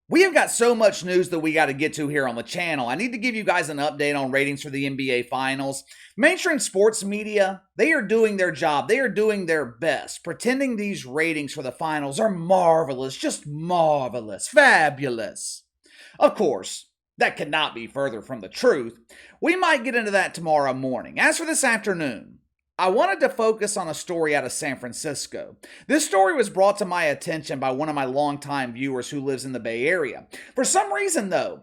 We have got so much news that we got to get to here on the channel. I need to give you guys an update on ratings for the NBA Finals. Mainstream sports media, they are doing their job. They are doing their best, pretending these ratings for the finals are marvelous, just marvelous, fabulous. Of course, that could not be further from the truth. We might get into that tomorrow morning. As for this afternoon, I wanted to focus on a story out of San Francisco. This story was brought to my attention by one of my longtime viewers who lives in the Bay Area. For some reason, though,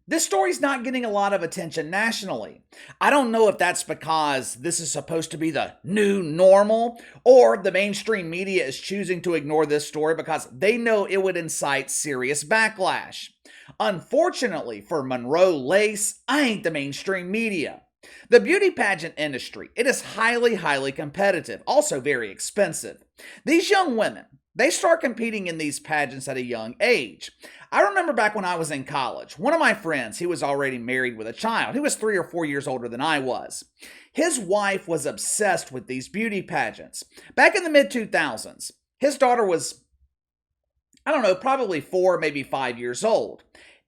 this story's not getting a lot of attention nationally. I don't know if that's because this is supposed to be the new normal, or the mainstream media is choosing to ignore this story because they know it would incite serious backlash. Unfortunately for Monroe Lace, I ain't the mainstream media. The beauty pageant industry, it is highly competitive, also very expensive. These young women, they start competing in these pageants at a young age. I remember back when I was in college, one of my friends, he was already married with a child. He was 3 or 4 years older than I was. His wife was obsessed with these beauty pageants. Back in the mid-2000s, his daughter was, I don't know, probably 4, maybe 5 years old.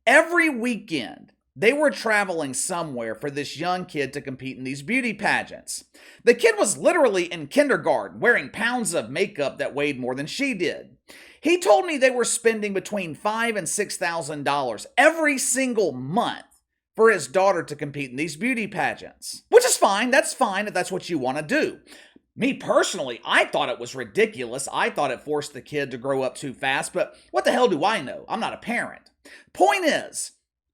Every weekend, they were traveling somewhere for this young kid to compete in these beauty pageants. The kid was literally in kindergarten, wearing pounds of makeup that weighed more than she did. He told me they were spending between $5,000 and $6,000 every single month for his daughter to compete in these beauty pageants. Which is fine, that's fine if that's what you want to do. Me personally, I thought it was ridiculous. I thought it forced the kid to grow up too fast, but what the hell do I know? I'm not a parent. Point is,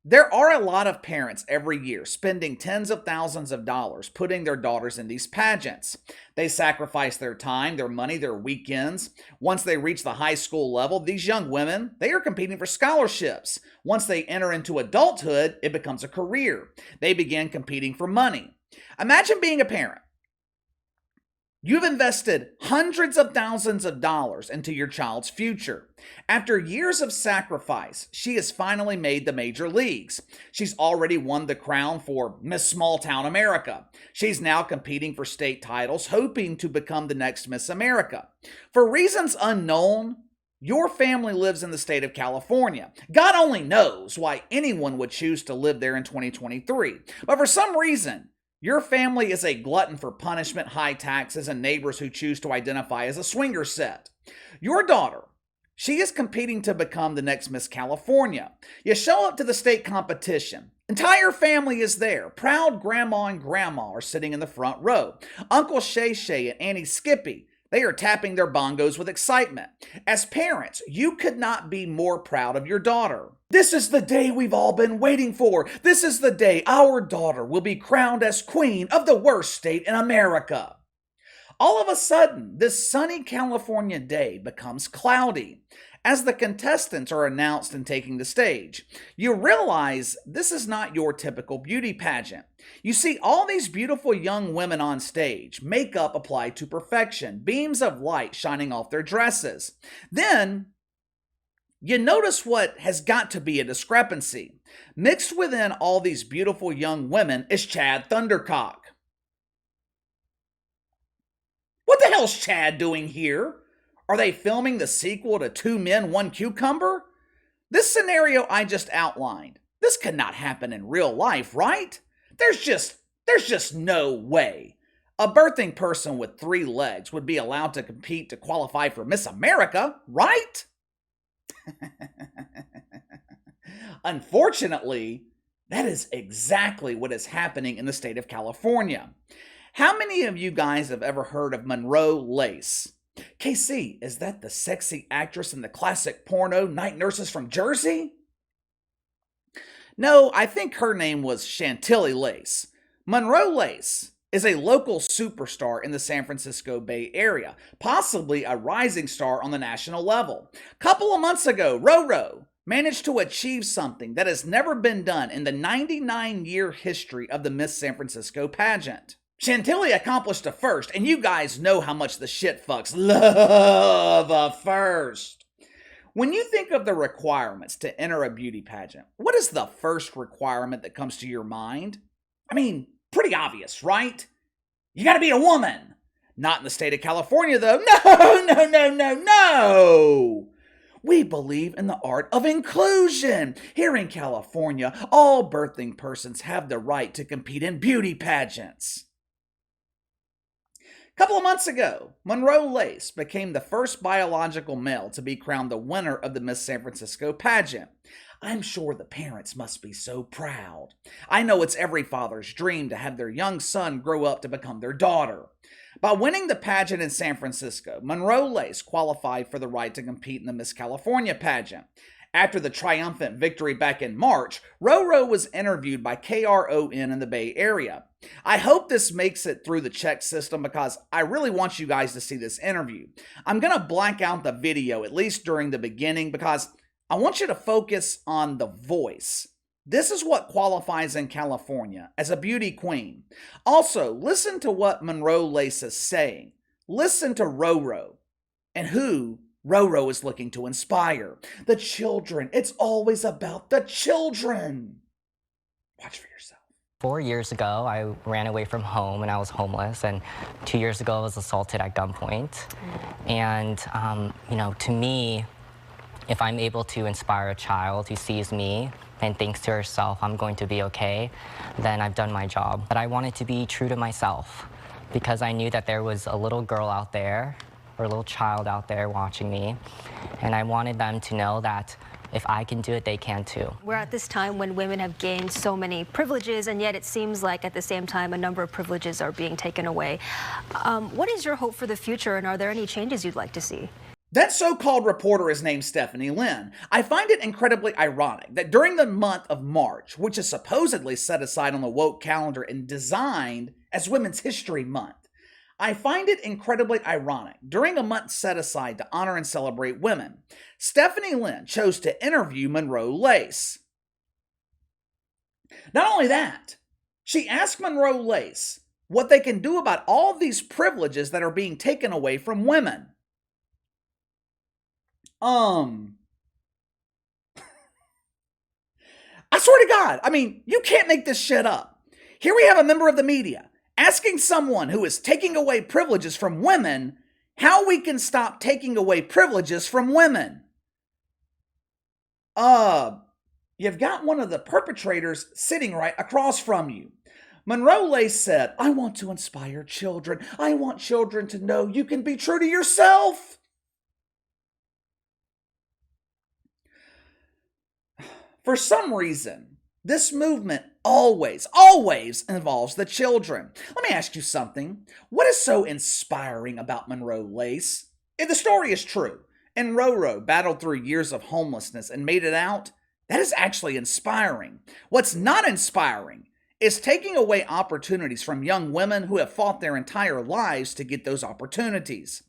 there are a lot of parents every year spending tens of thousands of dollars putting their daughters in these pageants. They sacrifice their time, their money, their weekends. Once they reach the high school level, these young women, they are competing for scholarships. Once they enter into adulthood, it becomes a career. They begin competing for money. Imagine being a parent. You've invested hundreds of thousands of dollars into your child's future. After years of sacrifice, she has finally made the major leagues. She's already won the crown for Miss Small Town America. She's now competing for state titles, hoping to become the next Miss America. For reasons unknown, your family lives in the state of California. God only knows why anyone would choose to live there in 2023. But for some reason, your family is a glutton for punishment, high taxes, and neighbors who choose to identify as a swinger set. Your daughter, she is competing to become the next Miss California. You show up to the state competition. Entire family is there. Proud grandma and grandma are sitting in the front row. Uncle Shay Shay and Auntie Skippy, they are tapping their bongos with excitement. As parents, you could not be more proud of your daughter. This is the day we've all been waiting for. This is the day our daughter will be crowned as queen of the worst state in America. All of a sudden, this sunny California day becomes cloudy. As the contestants are announced and taking the stage, you realize this is not your typical beauty pageant. You see all these beautiful young women on stage, makeup applied to perfection, beams of light shining off their dresses. Then, you notice what has got to be a discrepancy. Mixed within all these beautiful young women is Chad Thundercock. What the hell's Chad doing here? Are they filming the sequel to Two Men, One Cucumber? This scenario I just outlined, this could not happen in real life, right? There's just no way. A birthing person with 3 legs would be allowed to compete to qualify for Miss America, right? Unfortunately, that is exactly what is happening in the state of California. How many of you guys have ever heard of Monroe Lace? KC, is that the sexy actress in the classic porno Night Nurses from Jersey? No, I think her name was Chantilly Lace. Monroe Lace is a local superstar in the San Francisco Bay Area, possibly a rising star on the national level. A couple of months ago, Roro managed to achieve something that has never been done in the 99-year history of the Miss San Francisco pageant. Chantilly accomplished a first, and you guys know how much the shit fucks love a first. When you think of the requirements to enter a beauty pageant, what is the first requirement that comes to your mind? I mean, pretty obvious, right? You gotta be a woman. Not in the state of California, though. No. We believe in the art of inclusion. Here in California, all birthing persons have the right to compete in beauty pageants. A couple of months ago, Monroe Lace became the first biological male to be crowned the winner of the Miss San Francisco pageant. I'm sure the parents must be so proud. I know it's every father's dream to have their young son grow up to become their daughter. By winning the pageant in San Francisco, Monroe Lace qualified for the right to compete in the Miss California pageant. After the triumphant victory back in March, Roro was interviewed by KRON in the Bay Area. I hope this makes it through the check system because I really want you guys to see this interview. I'm going to blank out the video, at least during the beginning, because I want you to focus on the voice. This is what qualifies in California as a beauty queen. Also, listen to what Monroe Lace is saying. Listen to Roro and who Roro is looking to inspire. The children. It's always about the children. Watch for yourself. 4 years ago, I ran away from home and I was homeless. And 2 years ago, I was assaulted at gunpoint. And, to me, if I'm able to inspire a child who sees me and thinks to herself, I'm going to be okay, then I've done my job. But I wanted to be true to myself because I knew that there was a little girl out there or a little child out there watching me. And I wanted them to know that if I can do it, they can too. We're at this time when women have gained so many privileges, and yet it seems like at the same time a number of privileges are being taken away. What is your hope for the future, and are there any changes you'd like to see? That so-called reporter is named Stephanie Lynn. I find it incredibly ironic that during the month of March, which is supposedly set aside on the woke calendar and designed as Women's History Month, I find it incredibly ironic, during a month set aside to honor and celebrate women, Stephanie Lynn chose to interview Monroe Lace. Not only that, she asked Monroe Lace what they can do about all these privileges that are being taken away from women. I swear to God, you can't make this shit up. Here we have a member of the media asking someone who is taking away privileges from women how we can stop taking away privileges from women. You've got one of the perpetrators sitting right across from you. Monroe Lace said, I want to inspire children. I want children to know you can be true to yourself. For some reason, this movement always involves the children. Let me ask you something. What is so inspiring about Monroe Lace? If the story is true, and Roro battled through years of homelessness and made it out, that is actually inspiring. What's not inspiring is taking away opportunities from young women who have fought their entire lives to get those opportunities.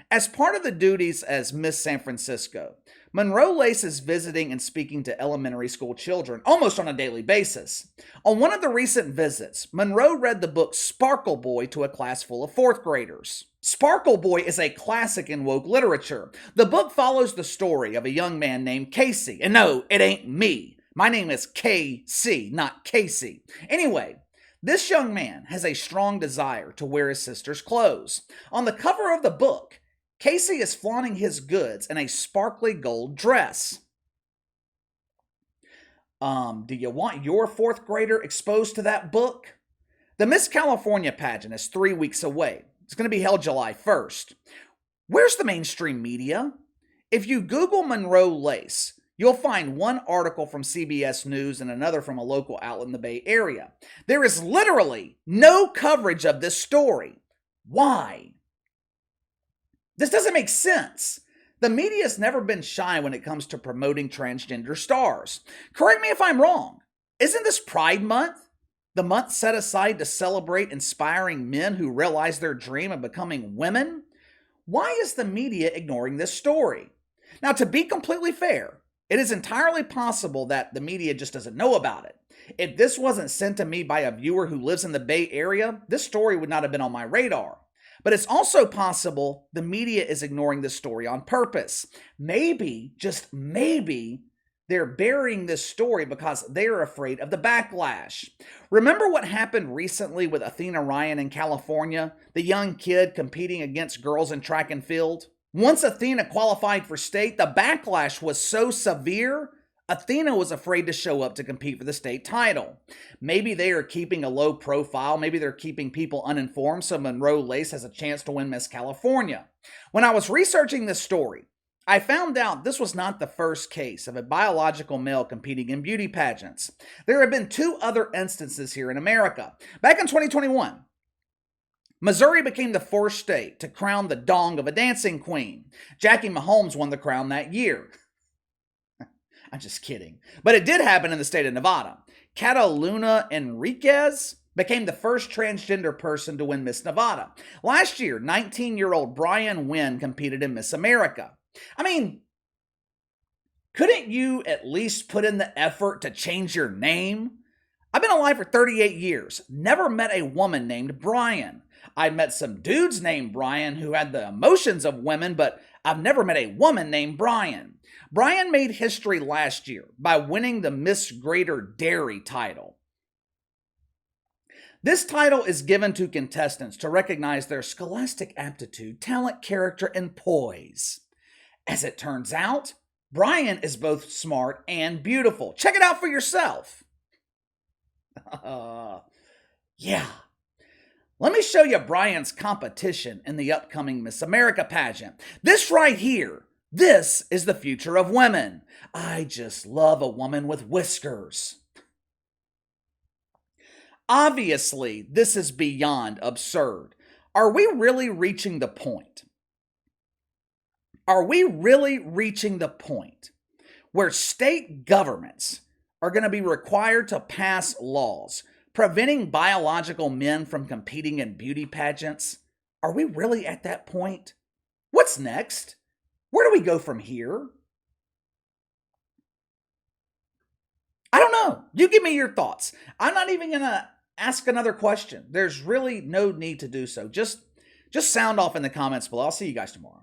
As part of the duties as Miss San Francisco, Monroe Lace is visiting and speaking to elementary school children almost on a daily basis. On one of the recent visits, Monroe read the book Sparkle Boy to a class full of fourth graders. Sparkle Boy is a classic in woke literature. The book follows the story of a young man named Casey. And no, it ain't me. My name is KC, not Casey. Anyway, this young man has a strong desire to wear his sister's clothes. On the cover of the book, Casey is flaunting his goods in a sparkly gold dress. Do you want your fourth grader exposed to that book? The Miss California pageant is 3 weeks away. It's going to be held July 1st. Where's the mainstream media? If you Google Monroe Lace, you'll find one article from CBS News and another from a local outlet in the Bay Area. There is literally no coverage of this story. Why? This doesn't make sense. The media has never been shy when it comes to promoting transgender stars. Correct me if I'm wrong. Isn't this Pride Month? The month set aside to celebrate inspiring men who realize their dream of becoming women? Why is the media ignoring this story? Now, to be completely fair, it is entirely possible that the media just doesn't know about it. If this wasn't sent to me by a viewer who lives in the Bay Area, this story would not have been on my radar. But it's also possible the media is ignoring this story on purpose. Maybe, just maybe, they're burying this story because they're afraid of the backlash. Remember what happened recently with Athena Ryan in California, the young kid competing against girls in track and field? Once Athena qualified for state, the backlash was so severe, Athena was afraid to show up to compete for the state title. Maybe they are keeping a low profile, maybe they're keeping people uninformed so Monroe Lace has a chance to win Miss California. When I was researching this story, I found out this was not the first case of a biological male competing in beauty pageants. There have been 2 other instances here in America. Back in 2021, Missouri became the first state to crown the dong of a dancing queen. Jackie Mahomes won the crown that year. I'm just kidding. But it did happen in the state of Nevada. Cataluna Enriquez became the first transgender person to win Miss Nevada. Last year, 19-year-old Brian Wynn competed in Miss America. I mean, couldn't you at least put in the effort to change your name? I've been alive for 38 years, never met a woman named Brian. I met some dudes named Brian who had the emotions of women, but I've never met a woman named Brian. Brian made history last year by winning the Miss Greater Dairy title. This title is given to contestants to recognize their scholastic aptitude, talent, character, and poise. As it turns out, Brian is both smart and beautiful. Check it out for yourself. Yeah. Let me show you Brian's competition in the upcoming Miss America pageant. This right here, this is the future of women. I just love a woman with whiskers. Obviously, this is beyond absurd. Are we really reaching the point? Are we really reaching the point where state governments are going to be required to pass laws preventing biological men from competing in beauty pageants? Are we really at that point? What's next? Where do we go from here? I don't know. You give me your thoughts. I'm not even going to ask another question. There's really no need to do so. Just sound off in the comments below. I'll see you guys tomorrow.